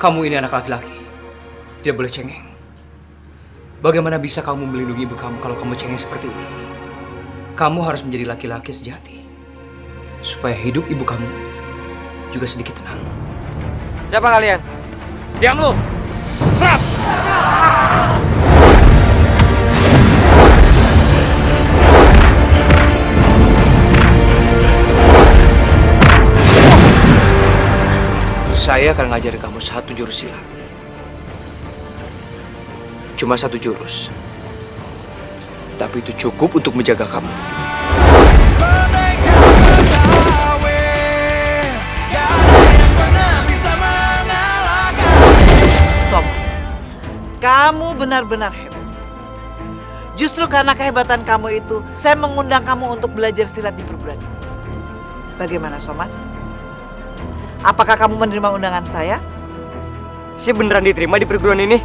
Kamu ini anak laki-laki. Tidak boleh cengeng. Bagaimana bisa kamu melindungi ibu kamu kalau kamu cengeng seperti ini? Kamu harus menjadi laki-laki sejati. Supaya hidup ibu kamu juga sedikit tenang. Siapa kalian? Diam lu! Serap! Saya akan ngajari kamu satu jurus silat. Cuma satu jurus. Tapi itu cukup untuk menjaga kamu. Sob, kamu benar-benar hebat. Justru karena kehebatan kamu itu, saya mengundang kamu untuk belajar silat di perguruan ini. Bagaimana, Somad? Apakah kamu menerima undangan saya? Saya beneran diterima di perguruan ini?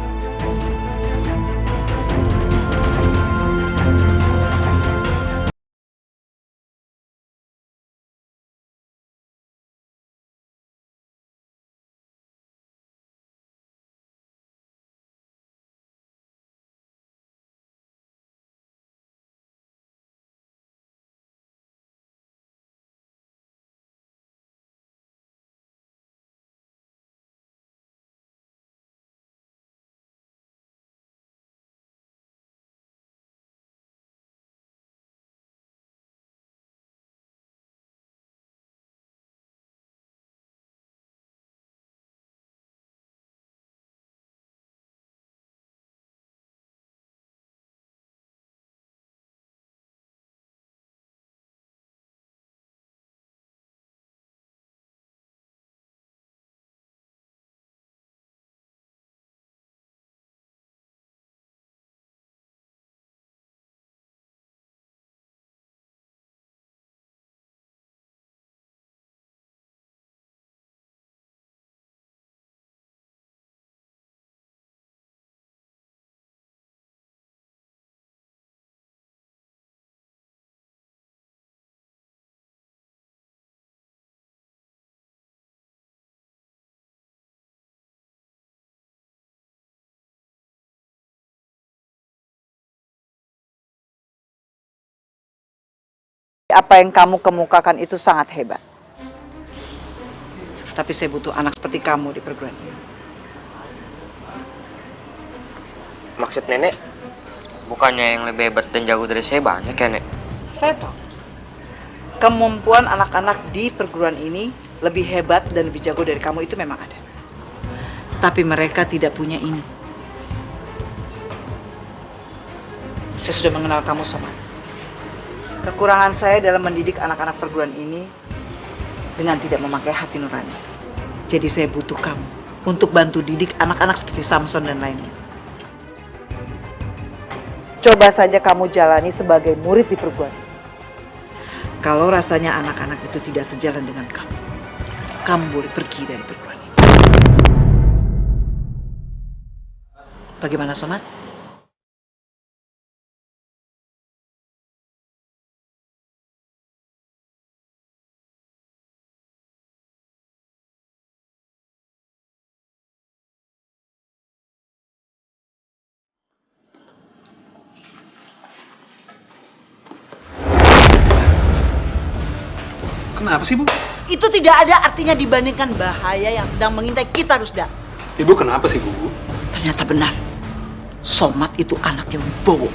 Apa yang kamu kemukakan itu sangat hebat. Tapi saya butuh anak seperti kamu di perguruan ini. Maksud nenek, bukannya yang lebih hebat dan jago dari saya banyak ya, Nek? Saya tahu. Kemampuan anak-anak di perguruan ini lebih hebat dan lebih jago dari kamu itu memang ada. Tapi mereka tidak punya ini. Saya sudah mengenal kamu, Somad. Kekurangan saya dalam mendidik anak-anak perguruan ini dengan tidak memakai hati nurani. Jadi saya butuh kamu untuk bantu didik anak-anak seperti Samson dan lainnya. Coba saja kamu jalani sebagai murid di perguruan. Kalau rasanya anak-anak itu tidak sejalan dengan kamu, kamu boleh pergi dari perguruan ini. Bagaimana, Somad? Kenapa sih, Bu? Itu tidak ada artinya dibandingkan bahaya yang sedang mengintai kita, Rusda. Ibu kenapa sih, Bu? Ternyata benar. Somad itu anaknya Wibowo.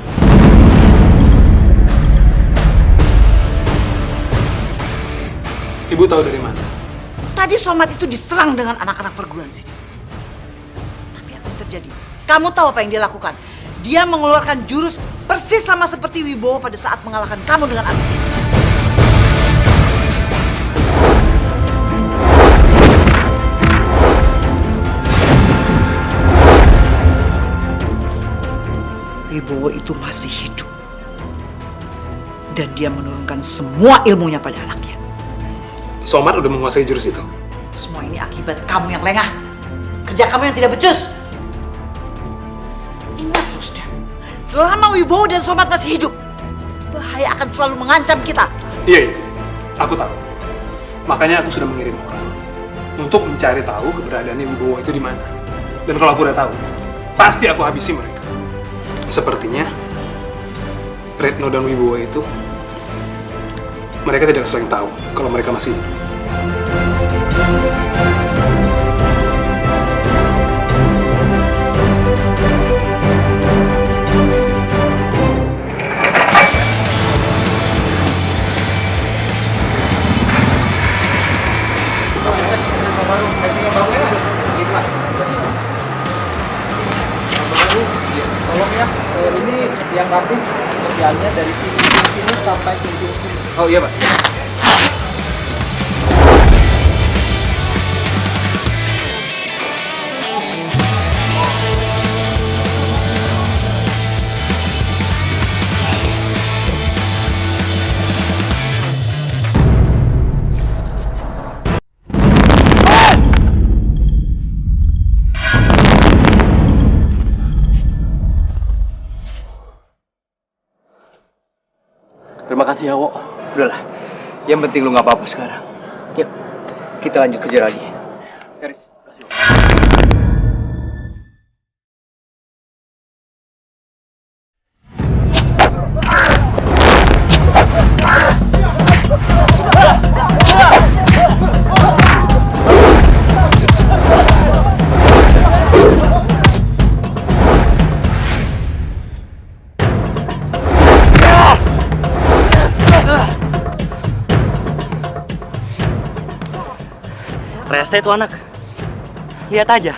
Ibu tahu dari mana? Tadi Somad itu diserang dengan anak-anak perguruan sini. Tapi apa yang terjadi? Kamu tahu apa yang dia lakukan? Dia mengeluarkan jurus persis sama seperti Wibowo pada saat mengalahkan kamu dengan Agus. Wibowo itu masih hidup. Dan dia menurunkan semua ilmunya pada anaknya. Somad udah menguasai jurus itu. Semua ini akibat kamu yang lengah. Kerja kamu yang tidak becus. Ingat, Rusda. Selama Wibowo dan Somad masih hidup, bahaya akan selalu mengancam kita. Iya, Ibu. Aku tahu. Makanya aku sudah mengirim orang untuk mencari tahu keberadaannya Wibowo itu di mana. Dan kalau aku udah tahu, pasti aku habisi mereka. Sepertinya Retno dan Wibowo itu, mereka tidak saling tahu kalau mereka masih hidup. Tolong ya, ini yang rapih kerjaannya dari sini sampai ke ujung sini. Oh iya, Pak. Terima kasih ya, Wo. Udahlah. Yang penting lu nggak apa-apa sekarang. Yuk, kita lanjut kejar lagi. Garis. Rese tuh anak. Lihat aja.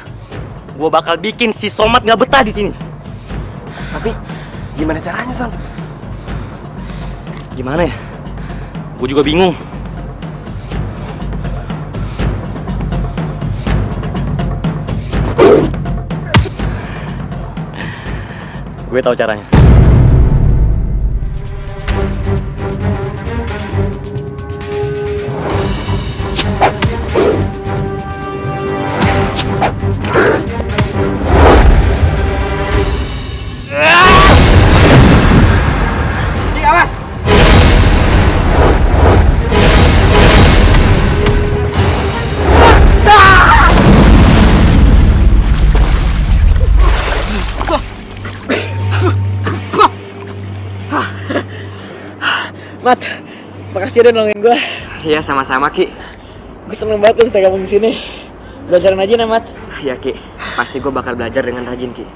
Gua bakal bikin si Somat nggak betah di sini. Tapi gimana caranya, Son? Gimana ya? Gue juga bingung. Gue tahu caranya. Mat, makasih udah nolongin gue. Iya, sama-sama, Ki. Gue seneng banget lu bisa gabung di sini. Belajaran aja nih, Mat. Ya, Ki. Pasti gue bakal belajar dengan rajin, Ki.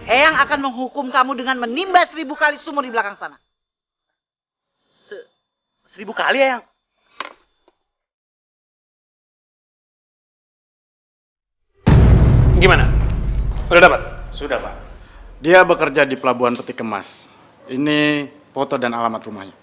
Eyang akan menghukum kamu dengan menimba 1000 kali sumur di belakang sana. 1000 kali ya, Yang? Gimana? Udah dapat? Sudah, Pak. Dia bekerja di Pelabuhan Peti Kemas. Ini foto dan alamat rumahnya.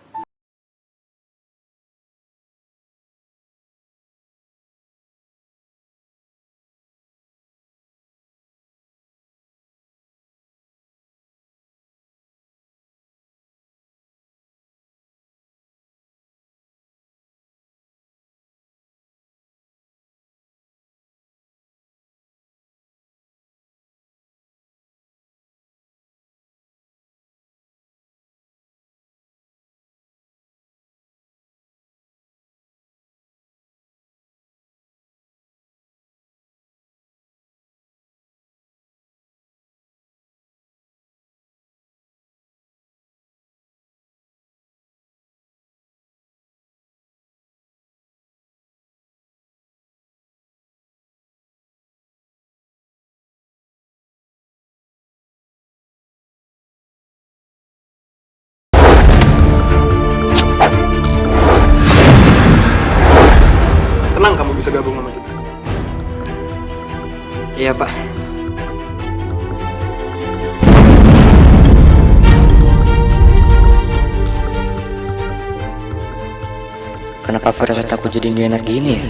Senang kamu bisa gabung sama kita. Iya, Pak. Kenapa firasat aku jadi gak enak gini ya?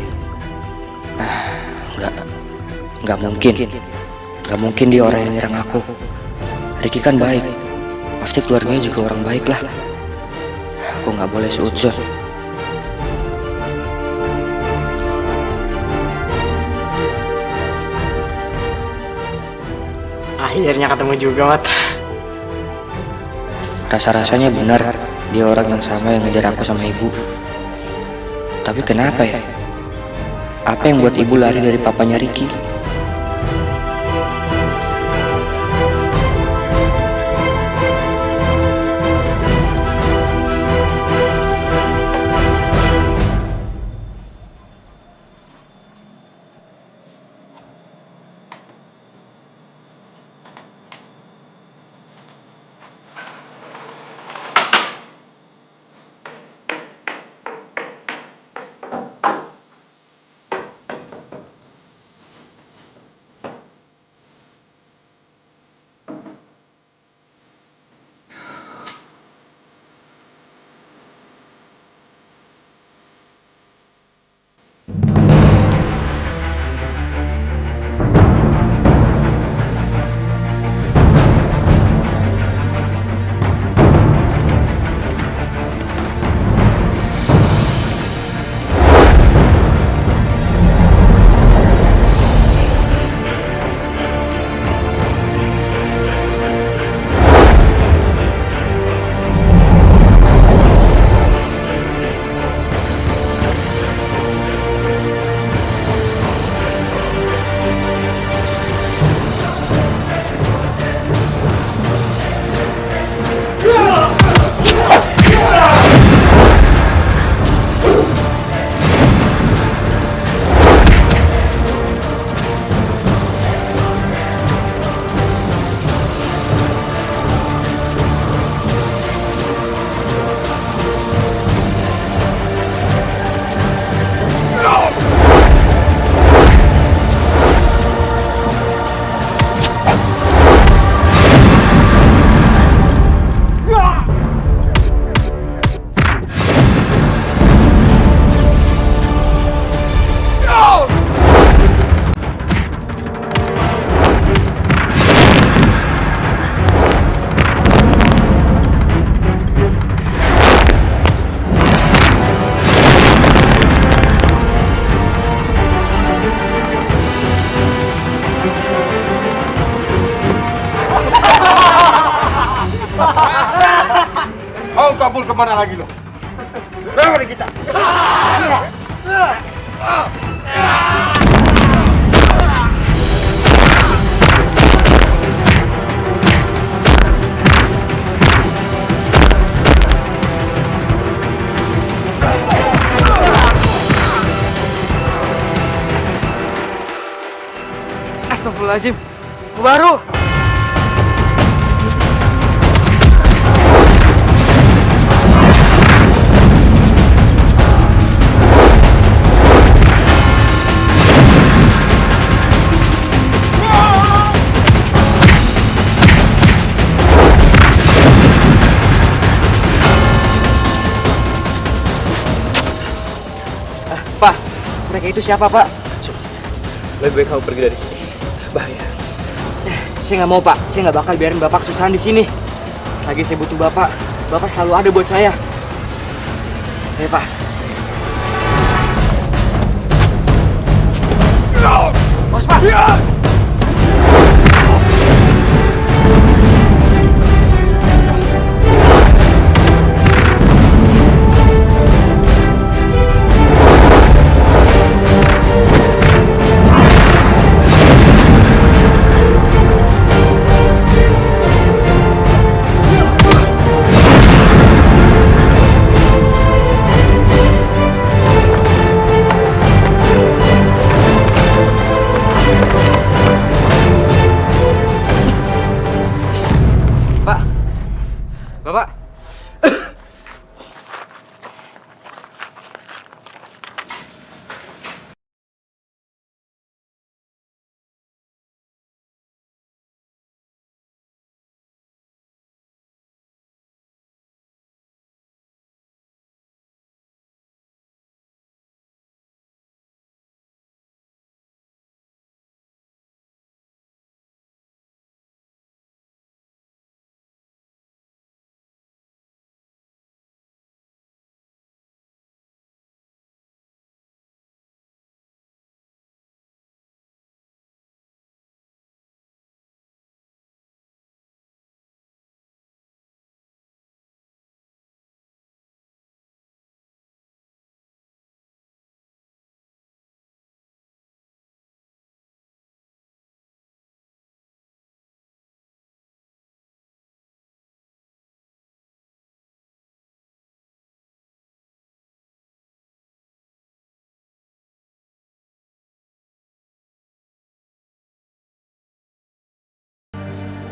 Nggak mungkin. Nggak mungkin dia orang yang nyerang aku. Ricky kan baik. Pasti keluarganya juga orang baik lah. Aku nggak boleh suudzon. Akhirnya ketemu juga, Mat. Rasa-rasanya benar dia orang yang sama yang ngejar aku sama ibu. Tapi kenapa ya? Apa yang buat ibu lari dari papanya Ricky? Mau kabur kemana lagi lo? Berapa kita? Astagfirullahaladzim. Baru. Pak, mereka itu siapa, Pak? Lebih baik kamu pergi dari sini. Bahaya. Saya nggak mau, Pak. Saya nggak bakal biarin Bapak kesusahan di sini. Lagi saya butuh Bapak. Bapak selalu ada buat saya. Ayo, Pak. Bos, Pak.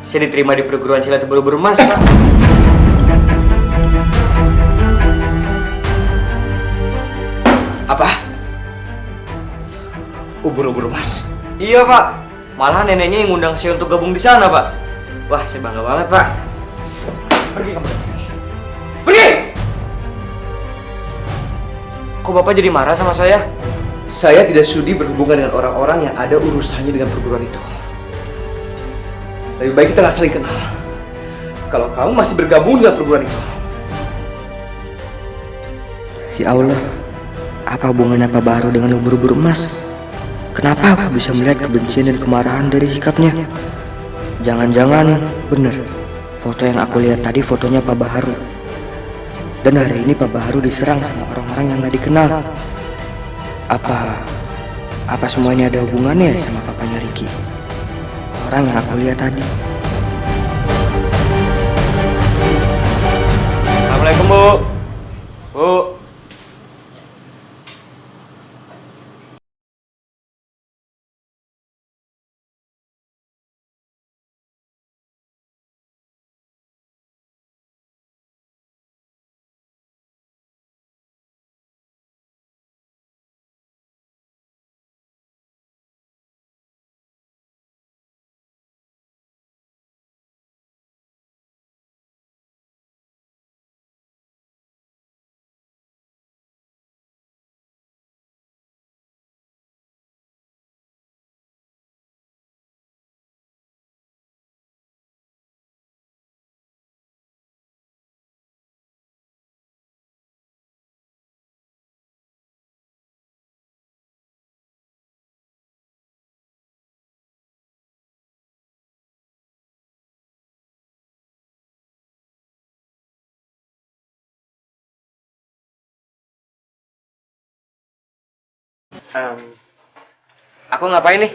Saya diterima di perguruan silat ubur-ubur emas, Pak. Apa? Ubur-ubur emas? Iya, Pak. Malah neneknya yang ngundang saya untuk gabung di sana, Pak. Wah, saya bangga banget, Pak. Pergi kamu dari sini. Pergi! Kok Bapak jadi marah sama saya? Saya tidak sudi berhubungan dengan orang-orang yang ada urusannya dengan perguruan itu. Lebih baik kita nggak saling kenal. Kalau kamu masih bergabung dengan perguruan itu. Ya Allah, apa hubungannya Pak Baru dengan ubur-ubur emas? Kenapa aku bisa melihat kebencian dan kemarahan dari sikapnya? Jangan-jangan benar, foto yang aku lihat tadi fotonya Pak Baharu. Dan hari ini Pak Baharu diserang sama orang-orang yang gak dikenal. Apa semua ini ada hubungannya sama papanya Ricky? Orang yang aku lihat tadi. Assalamualaikum, Bu. Bu. Aku ngapain nih?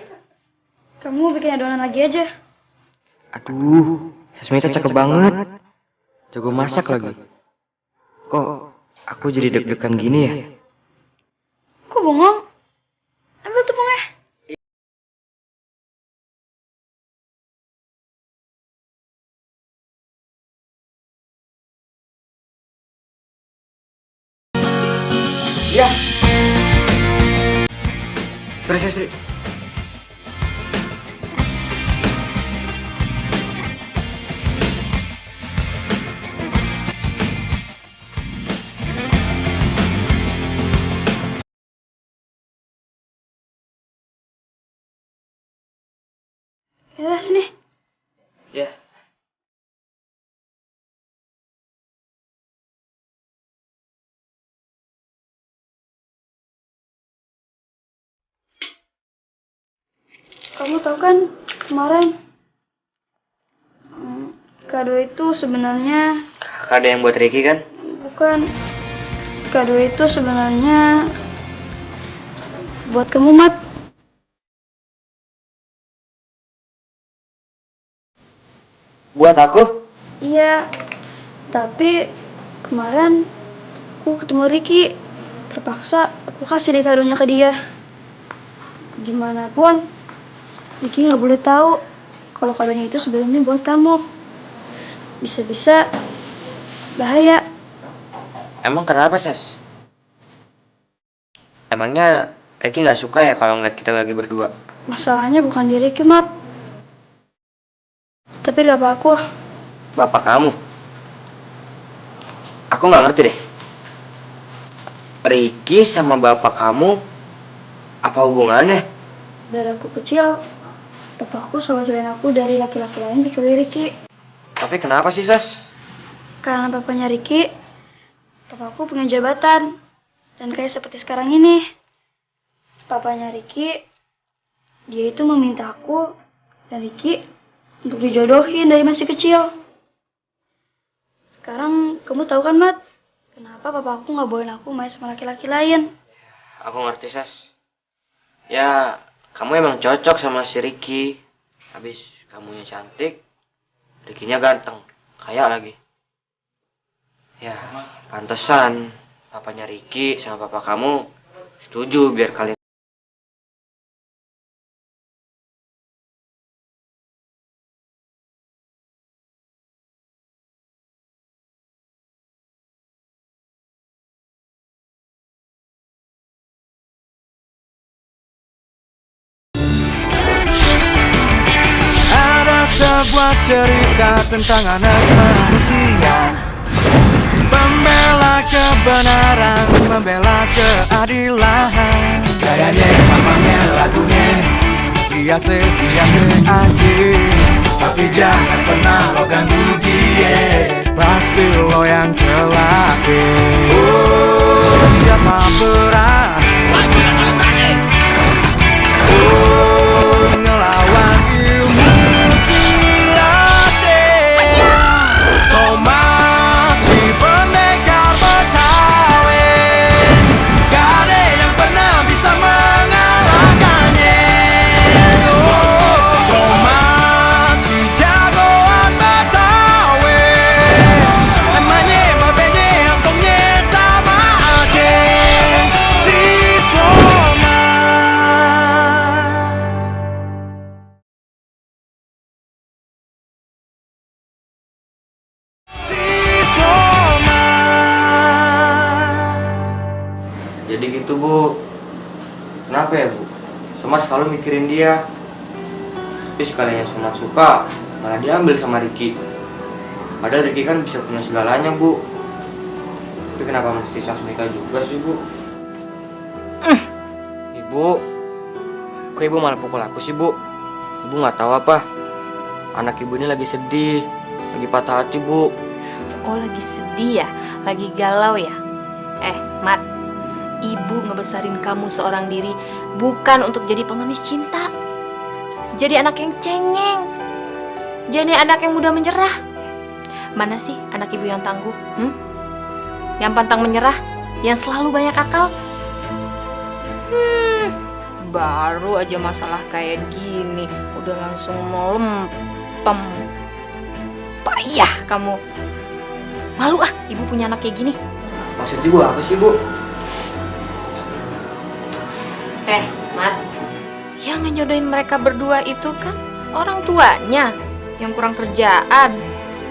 Kamu bikin adonan lagi aja. Aduh, Sasmita cakep banget. Jago masak lagi. Kok aku jadi deg-degan gini ya? Kok bengong? Ambil tepungnya. Ya. Sri. Ya, sini. Ya. Kamu tahu kan kemarin kado itu sebenarnya Kado yang buat Ricky kan? bukan. Kado itu sebenarnya buat kamu, Mat. Buat aku? Iya. Tapi kemarin aku ketemu Ricky. Terpaksa aku kasih deh kadonya ke dia. Gimana pun Ricky nggak boleh tahu kalau kadonya itu sebenarnya buat kamu. Bisa-bisa bahaya. Emang kenapa, Sas? Emangnya Ricky nggak suka ya kalau ngeliat kita lagi berdua? Masalahnya bukan di Ricky, Mat. Tapi di bapak aku. Bapak kamu? Aku nggak ngerti deh. Ricky sama bapak kamu apa hubungannya? Dari aku kecil, bapakku selalu jauhin aku dari laki-laki lain kecuali Ricky. Tapi kenapa sih, Sas? Karena bapaknya Ricky, bapakku punya jabatan. Dan kayak seperti sekarang ini. Papanya Ricky, dia itu meminta aku dan Ricky untuk dijodohin dari masih kecil. Sekarang kamu tahu kan, Mat? Kenapa papaku nggak bolehin aku main sama laki-laki lain? Aku ngerti, Sas. Ya, kamu emang cocok sama si Ricky. Habis kamunya cantik, Ricky-nya ganteng, kaya lagi. Ya, pantesan papanya Ricky sama papa kamu setuju biar kalian sebuah cerita tentang anak manusia, pembela kebenaran, membela keadilan. Gayanya, mamanya, lagunya biasa aja, tapi jangan pernah lo ganggu dia. Pasti lo yang celaka. Siapa berani ngelawan ilmu silatih. Somat si pendekar berkawin, gak ada yang pernah bisa mengalahkannya. Somat si jagoan Betawi, emangnya mabenya untungnya sama aja. Si Somat. Jadi gitu Bu. Kenapa ya Bu? Somat selalu mikirin dia. Tapi sekali yang Somat suka malah diambil sama Ricky. Padahal Ricky kan bisa punya segalanya Bu. Tapi kenapa mesti Sasmita juga sih Bu? Ibu, kok ibu malah pukul aku sih Bu? Ibu nggak tahu apa? Anak ibu ini lagi sedih, lagi patah hati Bu. Oh, lagi sedih ya? Lagi galau ya? Mat, ibu ngebesarin kamu seorang diri bukan untuk jadi pengemis cinta. Jadi anak yang cengeng. Jadi anak yang mudah menyerah. Mana sih anak ibu yang tangguh? Yang pantang menyerah? Yang selalu banyak akal? Baru aja masalah kayak gini udah langsung melempem. Payah kamu. Malu ah, ibu punya anak kayak gini. Maksud ibu apa sih Bu? Mat, yang ngejodohin mereka berdua itu kan orang tuanya yang kurang kerjaan.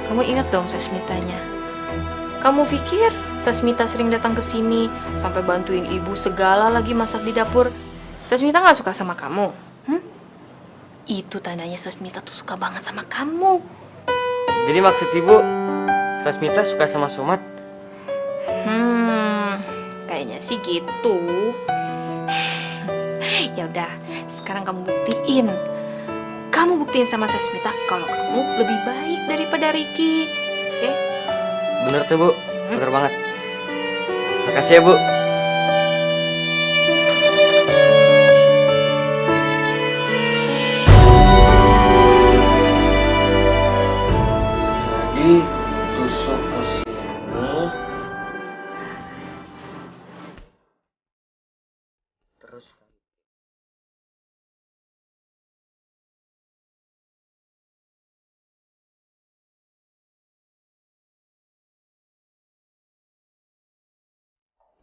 Kamu ingat dong Sasmitanya. Kamu pikir Sasmita sering datang ke sini sampai bantuin ibu segala lagi masak di dapur? Sasmita nggak suka sama kamu? Itu tandanya Sasmita tuh suka banget sama kamu. Jadi maksud ibu Sasmita suka sama Somat? Kayaknya sih gitu. Ya udah, sekarang kamu buktiin. Kamu buktiin sama Sasmita kalau kamu lebih baik daripada Ricky. Oke? Bener tuh Bu, bener banget. Makasih ya Bu. Jadi tusuk ke sini. Terus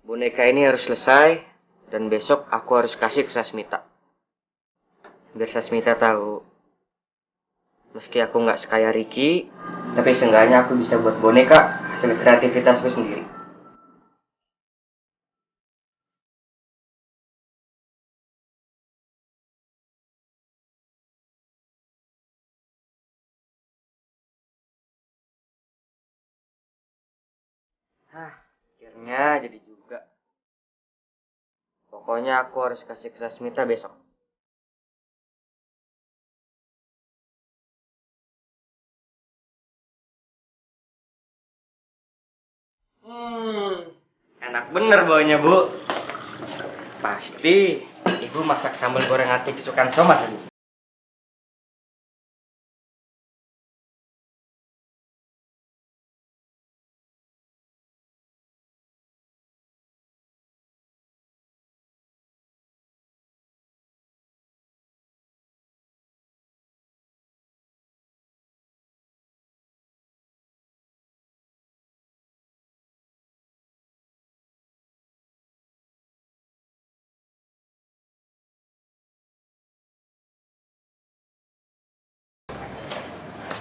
boneka ini harus selesai dan besok aku harus kasih ke Sasmita. Biar Sasmita tahu, meski aku nggak sekaya Ricky, tapi seenggaknya aku bisa buat boneka hasil kreativitasku sendiri. Akhirnya jadi juga. Pokoknya aku harus kasih ke Sasmita besok. Enak bener baunya Bu. Pasti ibu masak sambal goreng ati kesukaan Somat tadi.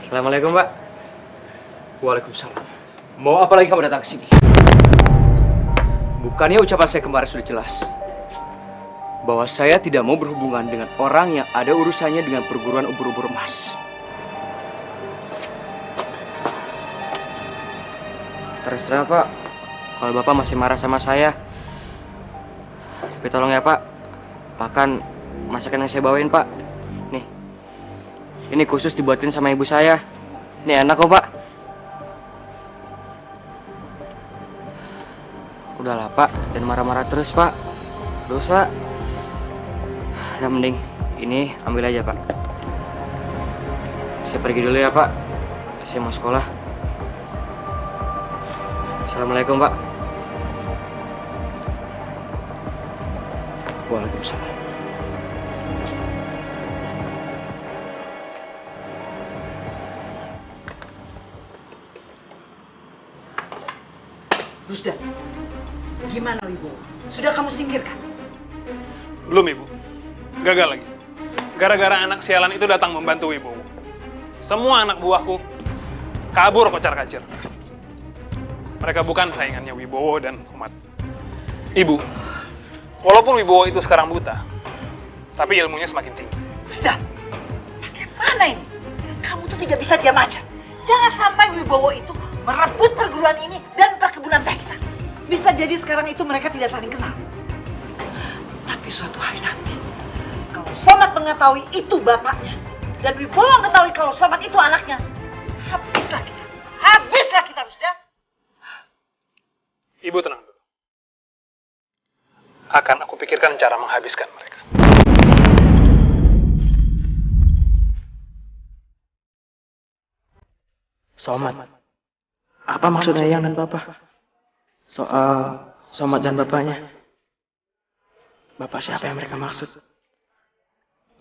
Assalamualaikum Pak. Waalaikumsalam. Mau apa lagi kamu datang ke sini? Bukannya ucapan saya kemarin sudah jelas bahwa saya tidak mau berhubungan dengan orang yang ada urusannya dengan perguruan ubur-ubur emas. Terserah Pak, kalau Bapak masih marah sama saya. Tapi tolong ya Pak, makan masakan yang saya bawain Pak. Nih, ini khusus dibuatin sama ibu saya. Ini enak kok Pak. Udahlah Pak, jangan marah-marah terus Pak. Dosa. Yang mending ini ambil aja Pak. Saya pergi dulu ya Pak. Saya mau sekolah. Assalamualaikum Pak. Waalaikumsalam. Rusda, gimana Wibowo? Sudah kamu singkirkan? Belum, Ibu. Gagal lagi. Gara-gara anak sialan itu datang membantu Wibowo. Semua anak buahku kabur kocar-kacir. Mereka bukan saingannya Wibowo dan Umat. Ibu, walaupun Wibowo itu sekarang buta, tapi ilmunya semakin tinggi. Rusda, bagaimana ini? Kamu tuh tidak bisa diam aja. Jangan sampai Wibowo itu merebut perguruan ini dan perkebunan teh kita. Bisa jadi sekarang itu mereka tidak saling kenal. Tapi suatu hari nanti, kalau Somat mengetahui itu bapaknya, dan Wibowo mengetahui kalau Somat itu anaknya, habislah kita. Habislah kita, Rusda. Ibu tenang dulu. Akan aku pikirkan cara menghabiskan mereka. Somat. Apa maksudnya Eyang dan Papa? Soal Somat dan bapaknya. Bapak siapa yang mereka maksud?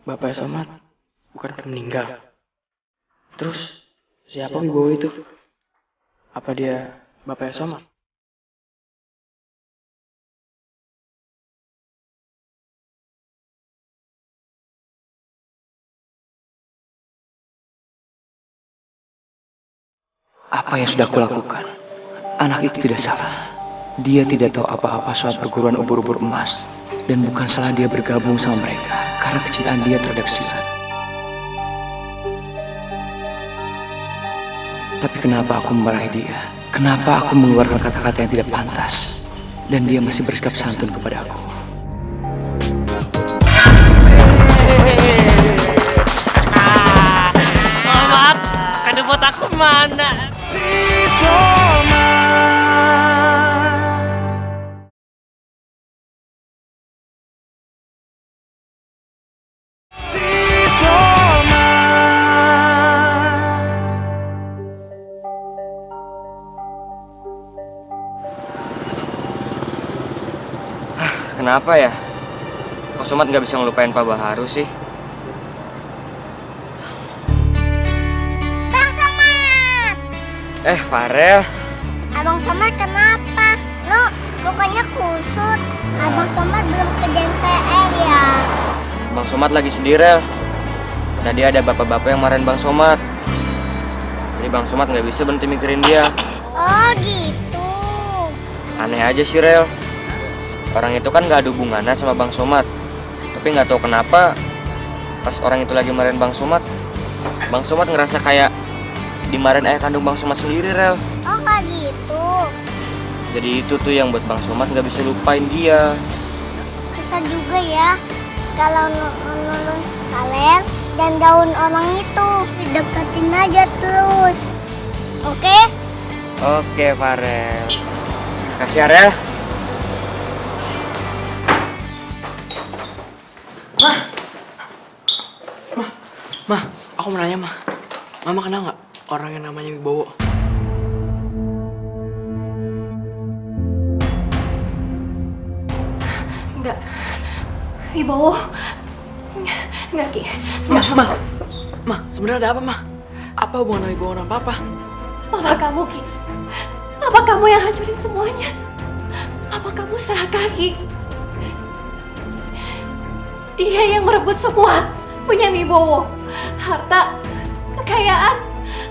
Bapaknya Somat bukan meninggal. Terus siapa Wibowo itu? Apa dia bapaknya Somat? Apa yang sudah aku lakukan? Anak itu tidak salah. Dia tidak tahu apa-apa soal perguruan ubur-ubur emas. Dan bukan salah dia bergabung sama mereka karena kecintaan dia terhadap silat. Tapi kenapa aku memarahi dia? Kenapa aku mengeluarkan kata-kata yang tidak pantas? Dan dia masih bersikap santun kepada aku. Somat, kedebut aku mana? Si Somat. Si Somat. Kenapa ya? Kok Somat nggak bisa ngelupain Pak Baharu sih? Bang Somat! Farel. Abang Somat kenapa? Lu mukanya kusut. Abang Somat belum kerjain PR ya? Bang Somat lagi sedih, Rel. Tadi ada bapak-bapak yang marahin Bang Somat. Jadi Bang Somat nggak bisa berhenti mikirin dia. Oh gitu. Aneh aja sih, Rel. Orang itu kan nggak ada hubungannya sama Bang Somat. Tapi nggak tahu kenapa pas orang itu lagi marahin Bang Somat ngerasa kayak dimarahin ayah kandung Bang Somat sendiri, Rel. Oh kayak gitu. Jadi itu tuh yang buat Bang Somat nggak bisa lupain dia. Susah juga ya kalau nolong kalian dan daun orang itu. Deketin aja terus. Oke? Oke, Farel. Kasih ya, Rel. Mah, aku mau nanya, Mah. Mama kenal nggak orang yang namanya Wibowo? Enggak. Wibowo. Enggak, Ki. Mah, sebenarnya ada apa, Mah? Apa hubungan Wibowo sama Papa? Papa kamu, Ki. Papa kamu yang hancurin semuanya. Papa kamu serakah, Ki. Dia yang merebut semua punya Wibowo. Harta, kekayaan,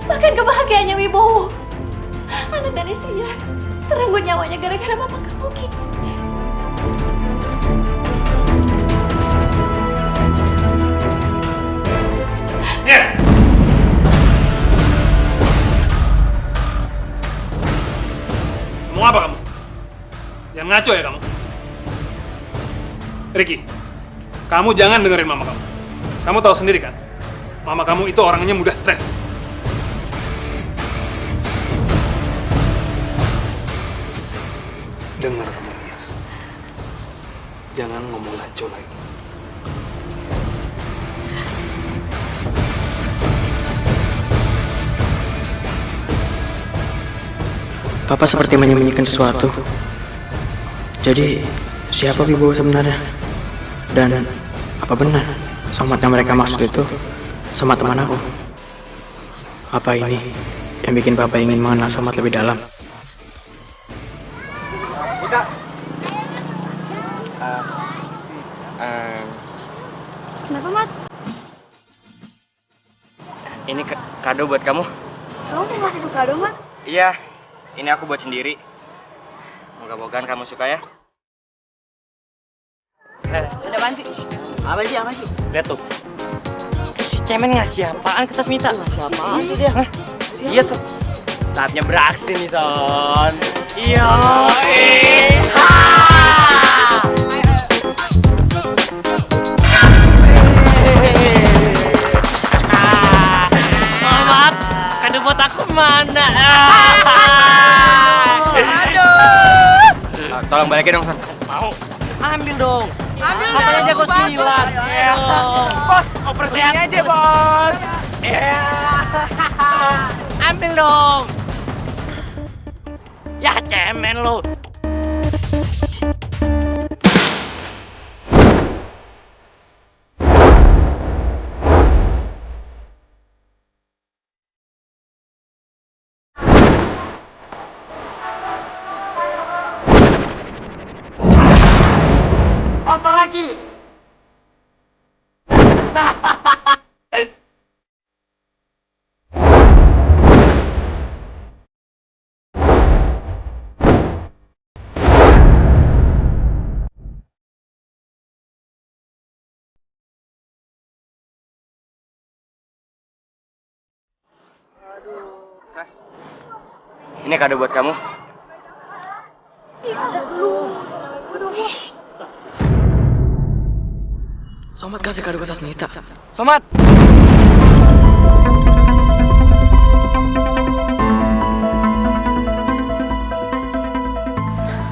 bahkan kebahagiaannya Wibowo. Anak dan istrinya terenggut nyawanya gara-gara papa kamu, Ki. Yes. Mau apa kamu? Jangan ngaco ya kamu. Ricky, kamu jangan dengerin mama kamu. Kamu tahu sendiri kan, mama kamu itu orangnya mudah stres. Dengar kamu, Tias. Jangan ngomong ngaco lagi. Papa seperti menyembunyikan sesuatu. Jadi, siapa Wibowo sebenarnya? Dan apa benar Somat yang mereka maksud itu Somat teman aku? Apa ini yang bikin Papa ingin mengenal Somat lebih dalam? Kenapa, Mat? Ini kado buat kamu. Kamu mau kasih kado, Mat? Iya, ini aku buat sendiri. Moga-mogaan kamu suka ya. Ada apaan sih? Apa sih? Lihat tuh. Si Cemen ngasih apaan ke Sasmita? Ngasih apaan tuh dia? Iya, Son. Saatnya beraksi nih, Son. Iya. Somat, kado buat aku mana? Tolong balikin dong, Son. Mau. Ambil dong. Katanya jago silat. Bos, operasi ini aja, Bos. Ambil dong. Ya, cemen lo. Apa lagi? Sas, ini kado buat kamu. Somat kasih kado ke Sasmita. Somat!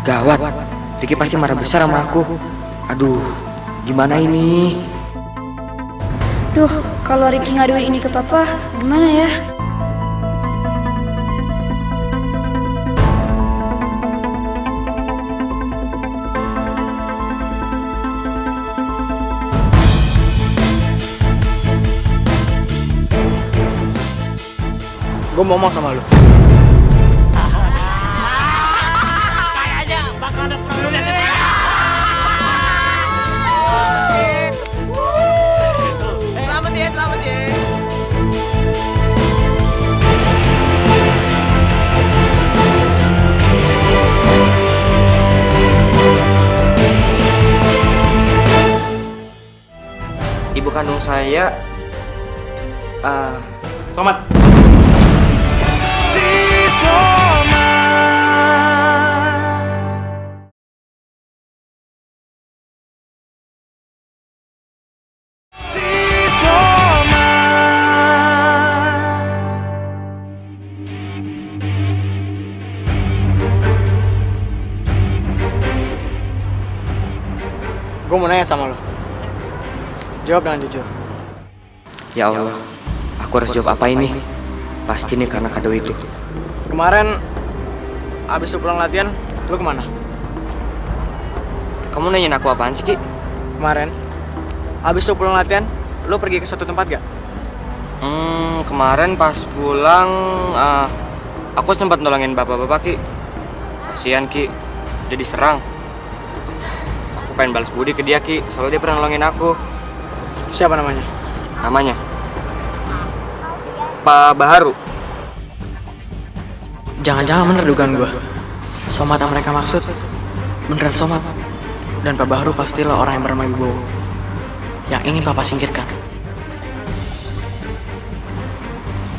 Gawat, Ricky pasti marah besar sama aku. Aduh, gimana ini? Duh, kalau Ricky ngaduin ini ke Papa, gimana ya? Gue mau ngomong sama lu. Kayaknya bakal ada problem. Selamat ya. Ibu kandung saya, Somat. gue mau nanya sama lo. Jawab dengan jujur. Ya Allah, aku harus jawab apa ini? Pasti nih karena kado itu. Kemarin, abis lu pulang latihan, lu kemana? Kamu nanyain aku apaan sih, Ki? Kemarin, abis lu pulang latihan, lu pergi ke suatu tempat gak? Kemarin pas pulang, aku sempat nolongin bapak-bapak, Ki. Kasian, Ki. Dia diserang. Aku pengen balas budi ke dia, Ki. Soalnya dia pernah nolongin aku. Siapa namanya? Namanya Pak Baharu. Jangan-jangan bener dugaan gue. Somat yang mereka maksud beneran Somat. Dan Pak Baharu pastilah orang yang bernama Wibowo yang ingin Papa singkirkan.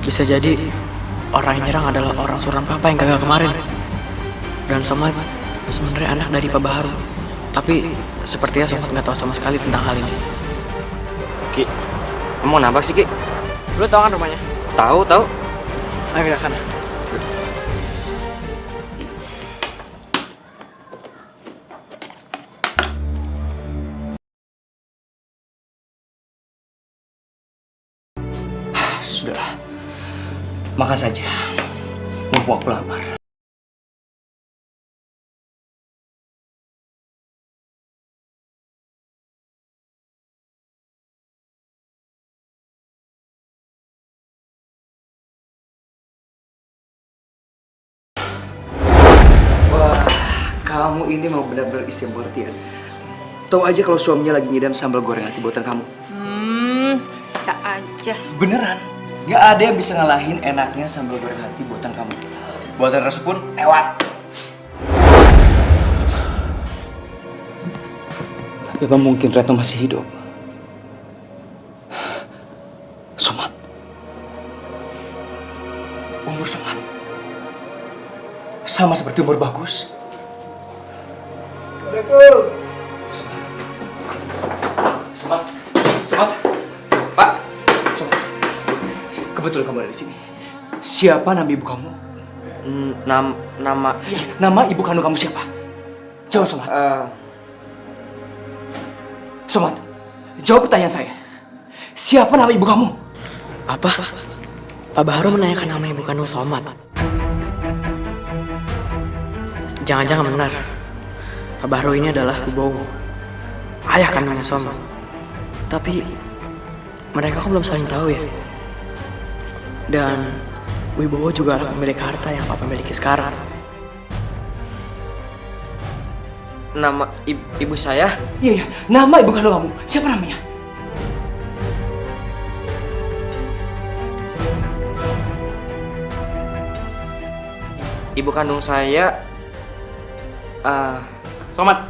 Bisa jadi orang yang nyerang adalah orang suruhan Papa yang gagal kemarin. Dan Somad sebenarnya anak dari Pak Baharu. Tapi sepertinya Somad nggak tahu sama sekali tentang hal ini. Ki, kamu kenapa sih Ki? Lu tahu kan rumahnya? Tahu. Ayo kita sana. Sudahlah, makan saja. Mumpung aku lapar. Wah, kamu ini mau benar-benar istri yang pengertian. Tahu aja kalau suaminya lagi ngidam sambal goreng hati buatan kamu. Bisa aja. Beneran, nggak ada yang bisa ngalahin enaknya sambal goreng hati buatan kamu. Buatan Restu pun lewat. Tapi apa mungkin Retno masih hidup? Somad. Umur Somad sama seperti umur Bagus. Somad. Pak. Somad. Kebetulan kamu ada di sini. Siapa nama ibu kamu? Nama Iya, nama ibu kandung kamu siapa? Jawab, Somad. Somad, jawab pertanyaan saya. Siapa nama ibu kamu? Apa? Pak Baharu menanyakan nama ibu kandung Somad. Jangan-jangan benar. Pak Baharu ini adalah Wibowo, ayah kandungnya Somad. Tapi mereka kok belum saling tahu ya. Dan Wibowo juga adalah pemilik harta yang Papa miliki sekarang. nama ibu saya? Iya, nama ibu kandung kamu. Siapa namanya? Ibu kandung saya Somad.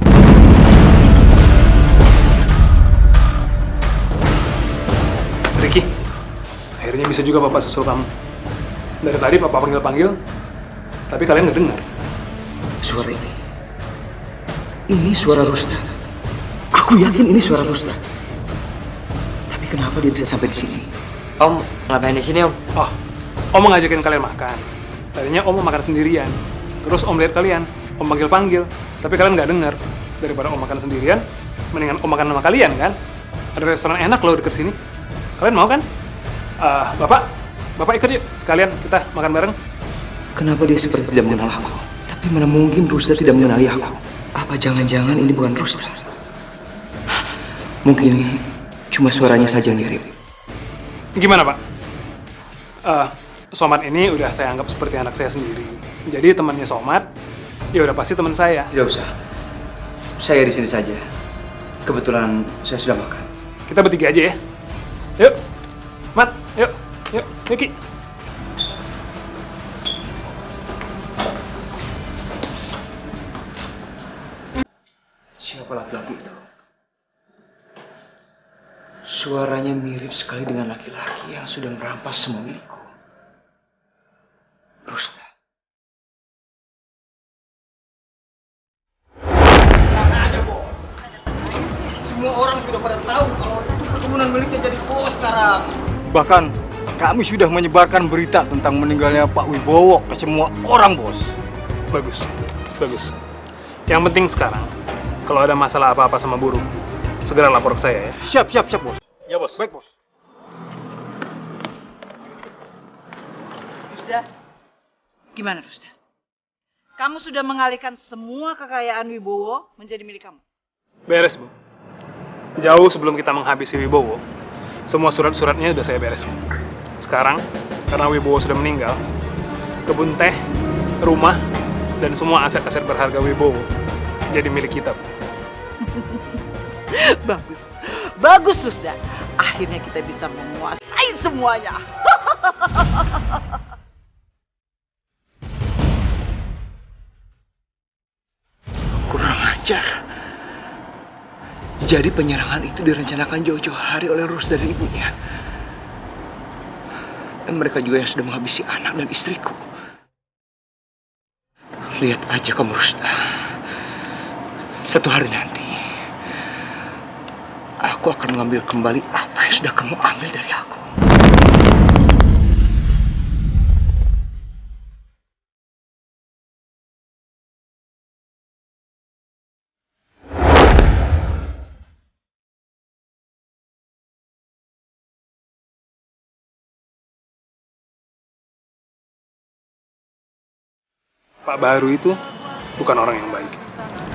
Ricky, akhirnya bisa juga Papa susul kamu. Dari tadi Papa panggil-panggil, tapi kalian nggak dengar. Suara ini. Ini suara Rusda. Aku yakin ini suara Rusda. Tapi kenapa dia bisa sampai di sini? Om ngapain di sini Om? Oh, Om mau ngajakin kalian makan. Tadinya Om mau makan sendirian. Terus Om lihat kalian, Om panggil-panggil, tapi kalian nggak dengar. Daripada Om makan sendirian, mendingan Om makan sama kalian kan? Ada restoran enak loh deket sini. Kalian mau kan? Bapak ikut yuk. Sekalian kita makan bareng. Kenapa dia seperti tidak mengenal aku? Tapi mana mungkin Rusda tidak mengenali aku? Apa jangan-jangan ini bukan Rusda? Mungkin cuma suaranya saja yang mirip. Gimana Pak? Somad ini udah saya anggap seperti anak saya sendiri. Jadi temannya Somad, ya udah pasti teman saya. Tidak usah. Saya di sini saja. Kebetulan saya sudah makan. Kita bertiga aja ya. Yuk, Mat, yuk Ki. Siapa laki-laki itu? Suaranya mirip sekali dengan laki-laki yang sudah merampas semua milikku. Rusda. Semua orang sudah pada tahu kalau itu perkebunan miliknya jadi bos sekarang. Bahkan kami sudah menyebarkan berita tentang meninggalnya Pak Wibowo ke semua orang, bos. Bagus. Yang penting sekarang, kalau ada masalah apa-apa sama buruh, segera lapor ke saya ya. Siap, bos. Ya bos. Baik, bos. Rusda, gimana Rusda? Kamu sudah mengalihkan semua kekayaan Wibowo menjadi milik kamu? Beres Bu. Jauh sebelum kita menghabisi Wibowo, semua surat-suratnya sudah saya bereskan. Sekarang, karena Wibowo sudah meninggal, kebun teh, rumah, dan semua aset-aset berharga Wibowo jadi milik kita, Bu. Bagus Rusda. Akhirnya kita bisa menguasai semuanya. Kurang ajar. Jadi penyerangan itu direncanakan jauh-jauh hari oleh Rusda dan ibunya. Dan mereka juga yang sudah menghabisi anak dan istriku. Lihat aja kamu, Rusda. Satu hari nanti, aku akan mengambil kembali apa yang sudah kamu ambil dari aku. Pak Baru itu bukan orang yang baik.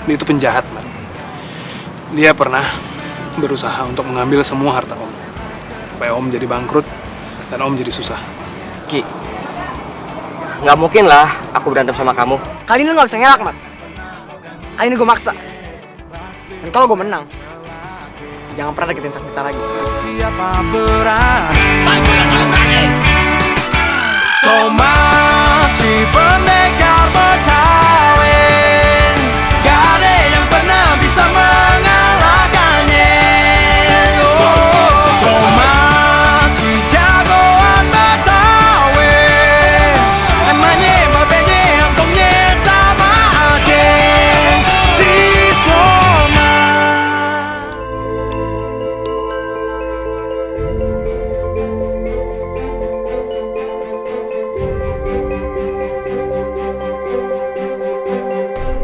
Dia itu penjahat, Mat. Dia pernah berusaha untuk mengambil semua harta Om. Supaya Om jadi bangkrut dan Om jadi susah. Ki, nggak mungkin lah aku berantem sama kamu. Kali ini lu gak bisa ngelak, Mat. Kali ini gue maksa. Dan kalau gue menang, jangan pernah deketin Sasmita lagi. Siapa berani? So much,